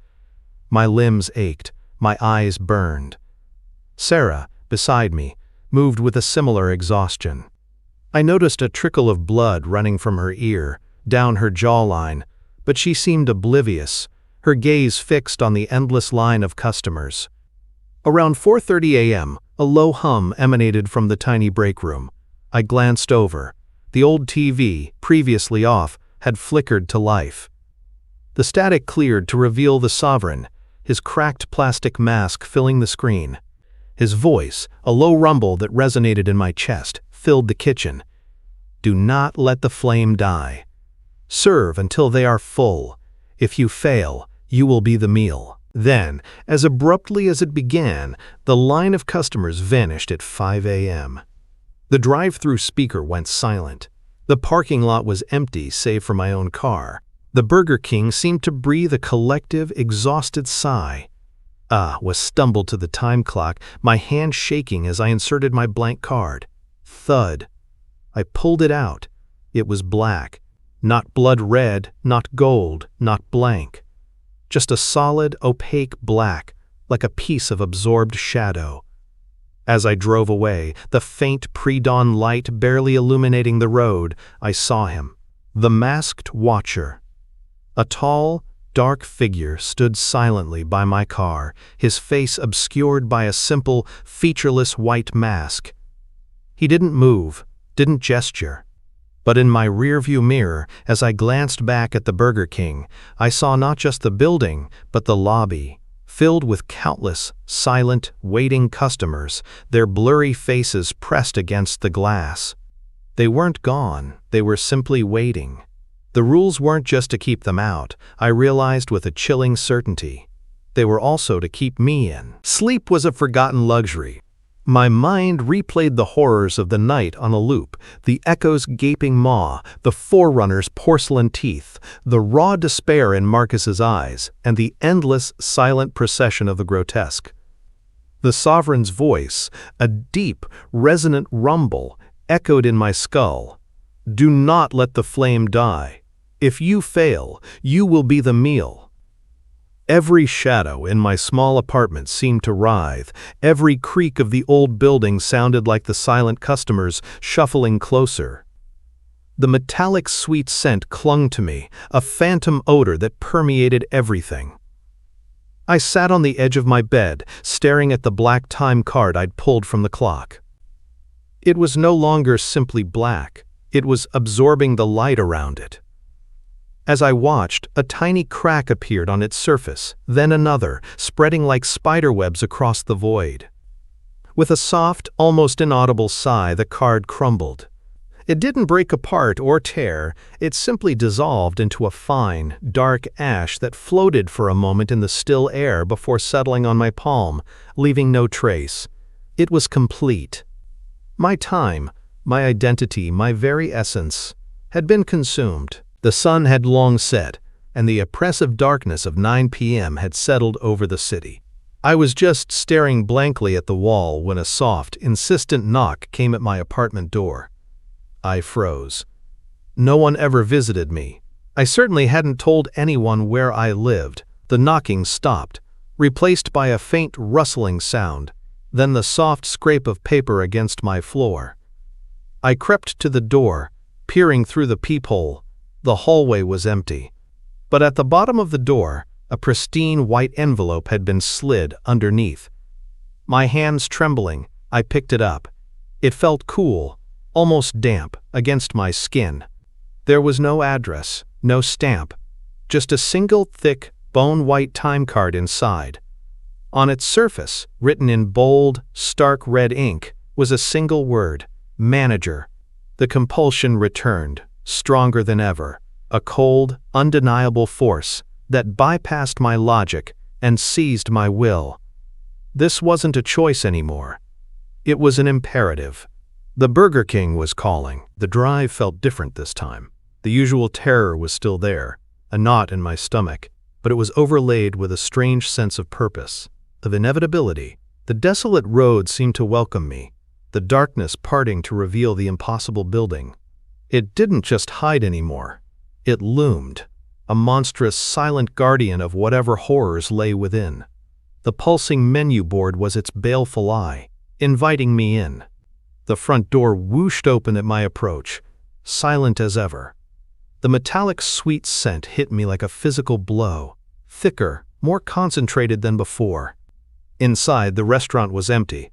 [SPEAKER 1] My limbs ached, my eyes burned. Sarah, beside me, moved with a similar exhaustion. I noticed a trickle of blood running from her ear, down her jawline, but she seemed oblivious, her gaze fixed on the endless line of customers. Around 4:30 a.m., a low hum emanated from the tiny break room. I glanced over. The old TV, previously off, had flickered to life. The static cleared to reveal the sovereign, his cracked plastic mask filling the screen. His voice, a low rumble that resonated in my chest, filled the kitchen. "Do not let the flame die. Serve until they are full. If you fail, you will be the meal." Then, as abruptly as it began, the line of customers vanished at 5 a.m. The drive-through speaker went silent. The parking lot was empty save for my own car. The Burger King seemed to breathe a collective, exhausted sigh. Was stumbled to the time clock, my hand shaking as I inserted my blank card. Thud. I pulled it out. It was black. Not blood red, not gold, not blank. Just a solid, opaque black, like a piece of absorbed shadow. As I drove away, the faint pre-dawn light barely illuminating the road, I saw him. The masked watcher. A tall, dark figure stood silently by my car, his face obscured by a simple, featureless white mask. He didn't move, didn't gesture. But in my rearview mirror, as I glanced back at the Burger King, I saw not just the building, but the lobby, filled with countless, silent, waiting customers, their blurry faces pressed against the glass. They weren't gone, they were simply waiting. The rules weren't just to keep them out, I realized with a chilling certainty. They were also to keep me in. Sleep was a forgotten luxury. My mind replayed the horrors of the night on a loop, the echo's gaping maw, the forerunner's porcelain teeth, the raw despair in Marcus's eyes, and the endless, silent procession of the grotesque. The sovereign's voice, a deep, resonant rumble, echoed in my skull. "Do not let the flame die. If you fail, you will be the meal. Every shadow in my small apartment seemed to writhe. Every creak of the old building sounded like the silent customers shuffling closer. The metallic sweet scent clung to me, a phantom odor that permeated everything. I sat on the edge of my bed, staring at the black time card I'd pulled from the clock. It was no longer simply black. It was absorbing the light around it. As I watched, a tiny crack appeared on its surface, then another, spreading like spiderwebs across the void. With a soft, almost inaudible sigh, the card crumbled. It didn't break apart or tear, it simply dissolved into a fine, dark ash that floated for a moment in the still air before settling on my palm, leaving no trace. It was complete. My time, my identity, my very essence, had been consumed. The sun had long set, and the oppressive darkness of 9 p.m. had settled over the city. I was just staring blankly at the wall when a soft, insistent knock came at my apartment door. I froze. No one ever visited me. I certainly hadn't told anyone where I lived. The knocking stopped, replaced by a faint rustling sound, then the soft scrape of paper against my floor. I crept to the door, peering through the peephole. The hallway was empty. But at the bottom of the door, a pristine white envelope had been slid underneath. My hands trembling, I picked it up. It felt cool, almost damp, against my skin. There was no address, no stamp, just a single thick, bone-white time card inside. On its surface, written in bold, stark red ink, was a single word: manager. The compulsion returned, stronger than ever, a cold, undeniable force that bypassed my logic and seized my will. This wasn't a choice anymore. It was an imperative. The Burger King was calling. The drive felt different this time. The usual terror was still there, a knot in my stomach, but it was overlaid with a strange sense of purpose, of inevitability. The desolate road seemed to welcome me, the darkness parting to reveal the impossible building. It didn't just hide anymore. It loomed, a monstrous, silent guardian of whatever horrors lay within. The pulsing menu board was its baleful eye, inviting me in. The front door whooshed open at my approach, silent as ever. The metallic sweet scent hit me like a physical blow, thicker, more concentrated than before. Inside, the restaurant was empty.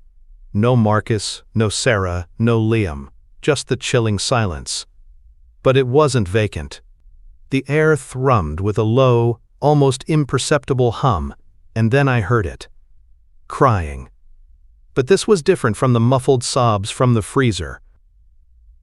[SPEAKER 1] No Marcus, no Sarah, no Liam, just the chilling silence. But it wasn't vacant. The air thrummed with a low, almost imperceptible hum, and then I heard it. Crying. But this was different from the muffled sobs from the freezer.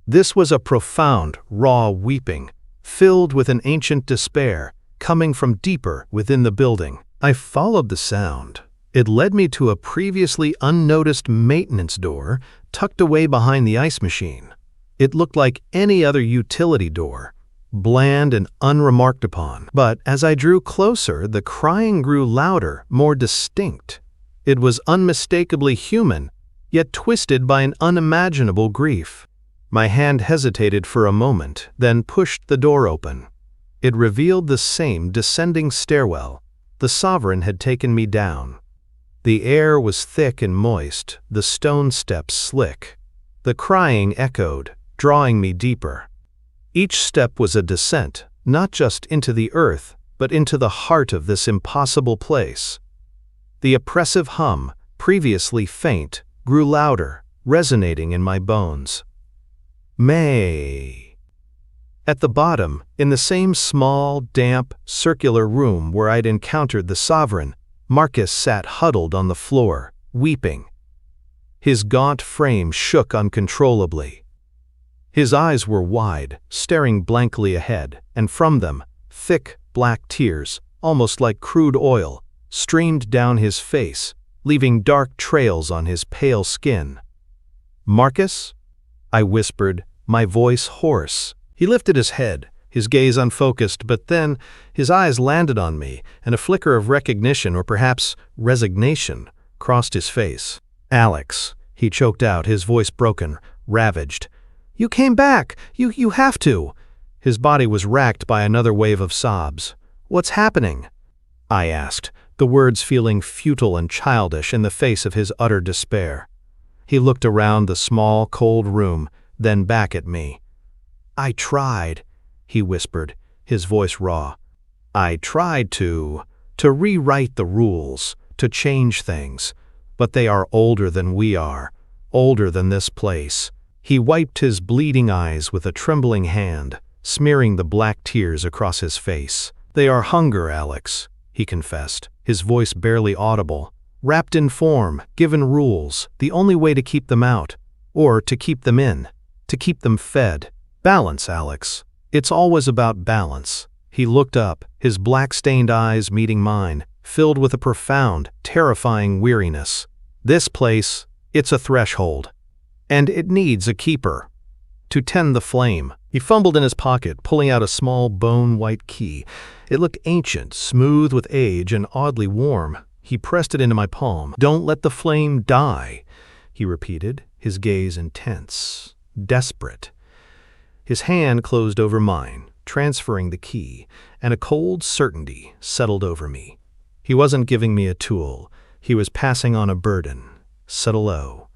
[SPEAKER 1] This was a profound, raw weeping, filled with an ancient despair, coming from deeper within the building. I followed the sound. It led me to a previously unnoticed maintenance door tucked away behind the ice machine. It looked like any other utility door, bland and unremarked upon. But as I drew closer, the crying grew louder, more distinct. It was unmistakably human, yet twisted by an unimaginable grief. My hand hesitated for a moment, then pushed the door open. It revealed the same descending stairwell. The sovereign had taken me down. The air was thick and moist, the stone steps slick. The crying echoed, drawing me deeper. Each step was a descent, not just into the earth, but into the heart of this impossible place. The oppressive hum, previously faint, grew louder, resonating in my bones. May. At the bottom, in the same small, damp, circular room where I'd encountered the sovereign, Marcus sat huddled on the floor, weeping. His gaunt frame shook uncontrollably. His eyes were wide, staring blankly ahead, and from them, thick, black tears, almost like crude oil, streamed down his face, leaving dark trails on his pale skin. "Marcus?" I whispered, my voice hoarse. He lifted his head, his gaze unfocused, but then his eyes landed on me, and a flicker of recognition, or perhaps resignation, crossed his face. "Alex," he choked out, his voice broken, ravaged. "You came back! You have to! His body was racked by another wave of sobs. "What's happening?" I asked, the words feeling futile and childish in the face of his utter despair. He looked around the small, cold room, then back at me. "I tried," he whispered, his voice raw. "I tried to rewrite the rules, to change things, but they are older than we are, older than this place." He wiped his bleeding eyes with a trembling hand, smearing the black tears across his face. "They are hunger, Alex," he confessed, his voice barely audible. "Wrapped in form, given rules, the only way to keep them out, or to keep them in, to keep them fed. Balance, Alex. It's always about balance." He looked up, his black-stained eyes meeting mine, filled with a profound, terrifying weariness. "This place, it's a threshold. And it needs a keeper. To tend the flame." He fumbled in his pocket, pulling out a small bone-white key. It looked ancient, smooth with age, and oddly warm. He pressed it into my palm. "Don't let the flame die," he repeated, his gaze intense, desperate. His hand closed over mine, transferring the key, and a cold certainty settled over me. He wasn't giving me a tool. He was passing on a burden. Settle low.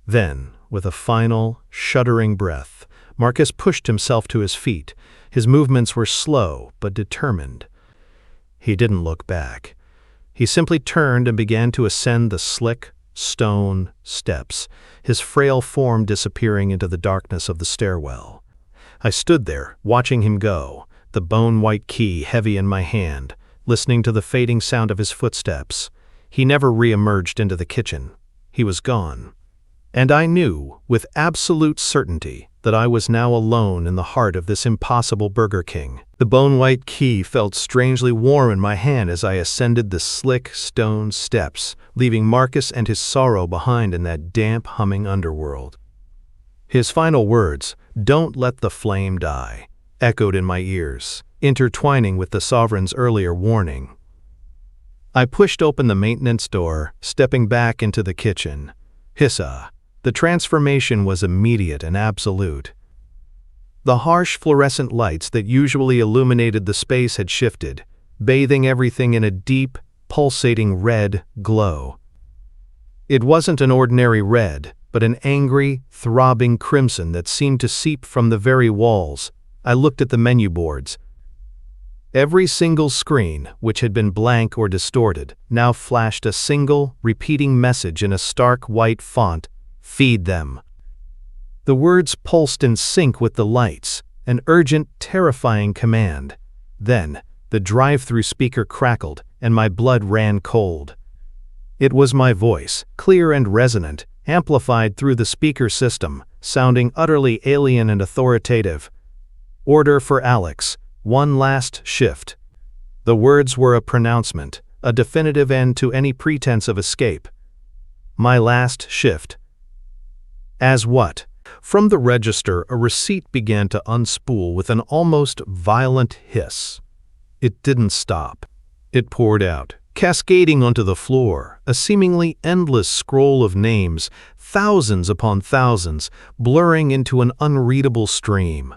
[SPEAKER 1] Then, with a final, shuddering breath, Marcus pushed himself to his feet. His movements were slow but determined. He didn't look back. He simply turned and began to ascend the slick, stone steps, his frail form disappearing into the darkness of the stairwell. I stood there, watching him go, the bone-white key heavy in my hand, listening to the fading sound of his footsteps. He never re-emerged into the kitchen. He was gone. And I knew, with absolute certainty, that I was now alone in the heart of this impossible Burger King. The bone-white key felt strangely warm in my hand as I ascended the slick stone steps, leaving Marcus and his sorrow behind in that damp, humming underworld. His final words, "Don't let the flame die," echoed in my ears, intertwining with the Sovereign's earlier warning. I pushed open the maintenance door, stepping back into the kitchen. Hissa. The transformation was immediate and absolute. The harsh fluorescent lights that usually illuminated the space had shifted, bathing everything in a deep, pulsating red glow. It wasn't an ordinary red, but an angry, throbbing crimson that seemed to seep from the very walls. I looked at the menu boards. Every single screen, which had been blank or distorted, now flashed a single, repeating message in a stark white font: "Feed them." The words pulsed in sync with the lights, an urgent, terrifying command. Then, the drive-through speaker crackled, and my blood ran cold. It was my voice, clear and resonant, amplified through the speaker system, sounding utterly alien and authoritative. "Order for Alex. One last shift." The words were a pronouncement, a definitive end to any pretense of escape. My last shift. As what? From the register, a receipt began to unspool with an almost violent hiss. It didn't stop. It poured out, cascading onto the floor, a seemingly endless scroll of names, thousands upon thousands, blurring into an unreadable stream.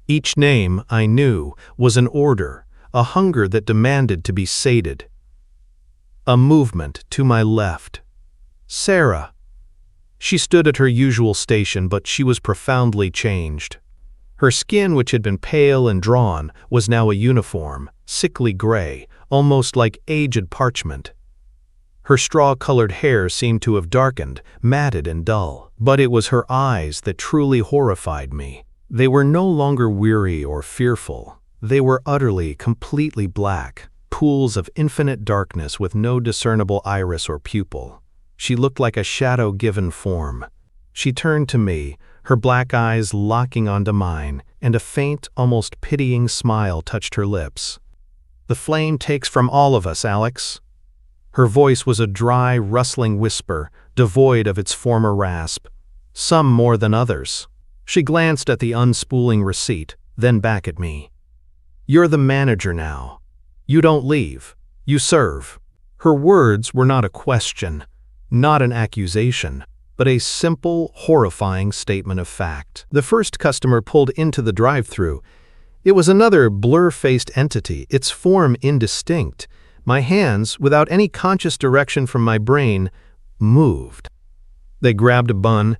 [SPEAKER 1] Each name, I knew, was an order, a hunger that demanded to be sated. A movement to my left. Sarah. She stood at her usual station, but she was profoundly changed. Her skin, which had been pale and drawn, was now a uniform, sickly gray, almost like aged parchment. Her straw-colored hair seemed to have darkened, matted and dull. But it was her eyes that truly horrified me. They were no longer weary or fearful. They were utterly, completely black, pools of infinite darkness with no discernible iris or pupil. She looked like a shadow-given form. She turned to me, her black eyes locking onto mine, and a faint, almost pitying smile touched her lips. "The flame takes from all of us, Alex." Her voice was a dry, rustling whisper, devoid of its former rasp. "Some more than others." She glanced at the unspooling receipt, then back at me. "You're the manager now. You don't leave. You serve." Her words were not a question, not an accusation. but a simple, horrifying statement of fact. The first customer pulled into the drive-thru. It was another blur-faced entity, its form indistinct. My hands, without any conscious direction from my brain, moved. They grabbed a bun,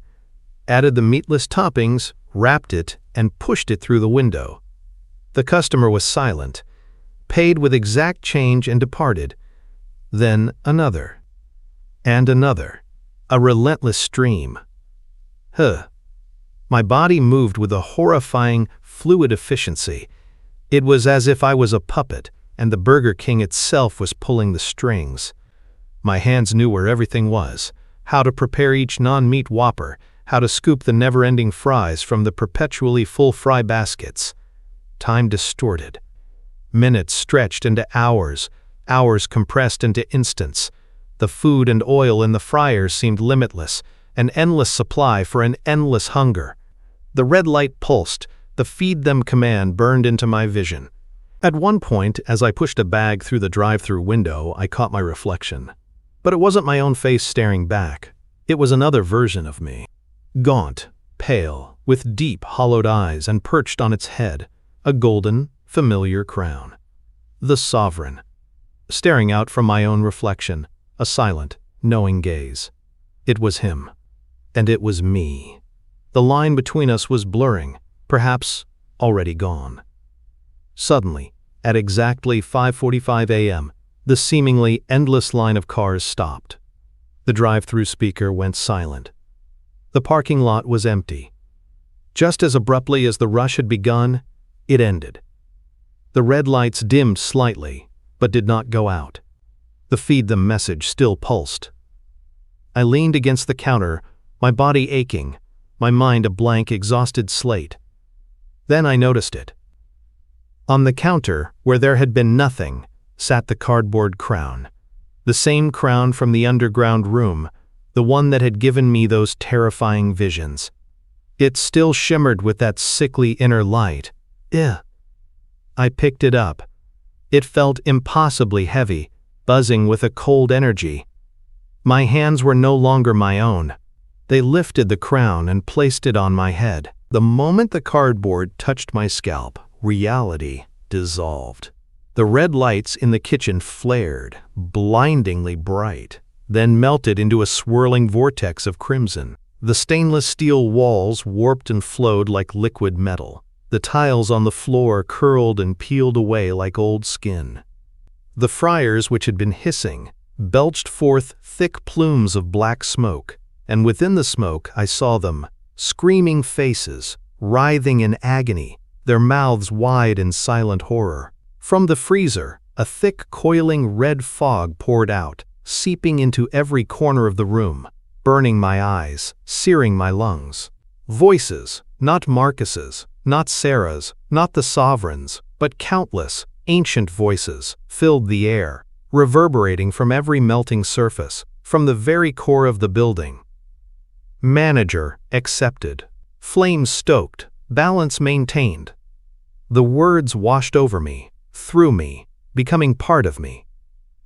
[SPEAKER 1] added the meatless toppings, wrapped it, and pushed it through the window. The customer was silent, paid with exact change and departed. Then another. And another. A relentless stream. My body moved with a horrifying, fluid efficiency. It was as if I was a puppet, and the Burger King itself was pulling the strings. My hands knew where everything was, how to prepare each non-meat Whopper, how to scoop the never-ending fries from the perpetually full fry baskets. Time distorted. Minutes stretched into hours, hours compressed into instants. The food and oil in the fryers seemed limitless, an endless supply for an endless hunger. The red light pulsed, the feed them command burned into my vision. At one point, as I pushed a bag through the drive-thru window, I caught my reflection. But it wasn't my own face staring back. It was another version of me. Gaunt, pale, with deep, hollowed eyes, and perched on its head, a golden, familiar crown. The sovereign. Staring out from my own reflection, a silent, knowing gaze. It was him. And it was me. The line between us was blurring, perhaps already gone. Suddenly, at exactly 5:45 a.m., the seemingly endless line of cars stopped. The drive-thru speaker went silent. The parking lot was empty. Just as abruptly as the rush had begun, it ended. The red lights dimmed slightly, but did not go out. The feed them message still pulsed. I leaned against the counter, my body aching, my mind a blank, exhausted slate. Then I noticed it. On the counter, where there had been nothing, sat the cardboard crown. The same crown from the underground room, the one that had given me those terrifying visions. It still shimmered with that sickly inner light. I picked it up. It felt impossibly heavy, buzzing with a cold energy. My hands were no longer my own. They lifted the crown and placed it on my head. The moment the cardboard touched my scalp, reality dissolved. The red lights in the kitchen flared, blindingly bright, then melted into a swirling vortex of crimson. The stainless steel walls warped and flowed like liquid metal. The tiles on the floor curled and peeled away like old skin. The fryers, which had been hissing, belched forth thick plumes of black smoke, and within the smoke I saw them, screaming faces, writhing in agony, their mouths wide in silent horror. From the freezer, a thick, coiling red fog poured out, seeping into every corner of the room, burning my eyes, searing my lungs. Voices, not Marcus's, not Sarah's, not the sovereign's, but countless, ancient voices, filled the air, reverberating from every melting surface, from the very core of the building. Manager accepted. Flames stoked, balance maintained. The words washed over me, through me, becoming part of me.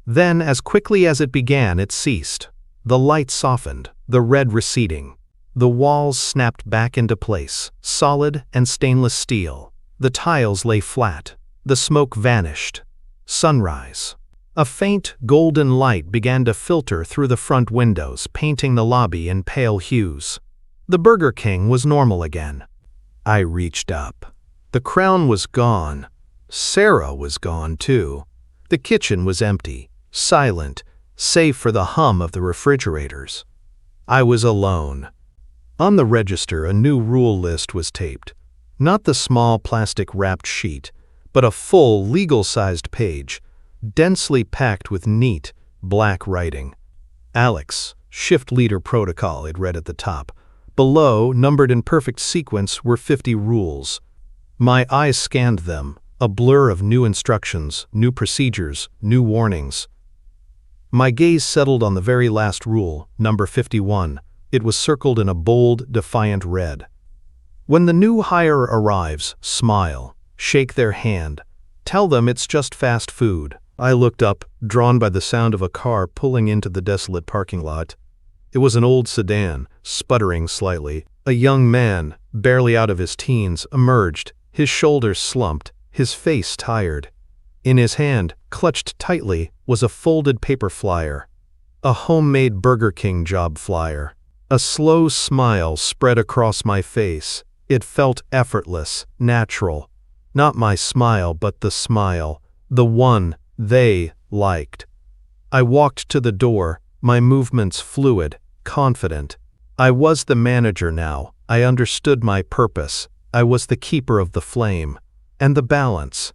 [SPEAKER 1] Then, as quickly as it began, it ceased. The light softened, the red receding. The walls snapped back into place, solid and stainless steel. The tiles lay flat. The smoke vanished. Sunrise. A faint, golden light began to filter through the front windows, painting the lobby in pale hues. The Burger King was normal again. I reached up. The crown was gone. Sarah was gone, too. The kitchen was empty, silent, save for the hum of the refrigerators. I was alone. On the register, a new rule list was taped. Not the small plastic-wrapped sheet, but a full, legal-sized page, densely packed with neat, black writing. Alex, shift leader protocol, it read at the top. Below, numbered in perfect sequence, were 50 rules. My eyes scanned them, a blur of new instructions, new procedures, new warnings. My gaze settled on the very last rule, number 51. It was circled in a bold, defiant red. When the new hire arrives, smile, shake their hand, tell them it's just fast food. I looked up, drawn by the sound of a car pulling into the desolate parking lot. It was an old sedan, sputtering slightly. A young man, barely out of his teens, emerged, his shoulders slumped, his face tired. In his hand, clutched tightly, was a folded paper flyer. A homemade Burger King job flyer. A slow smile spread across my face. It felt effortless, natural. Not my smile, but the smile. The one they liked. I walked to the door, my movements fluid, confident. I was the manager now. I understood my purpose. I was the keeper of the flame. And the balance.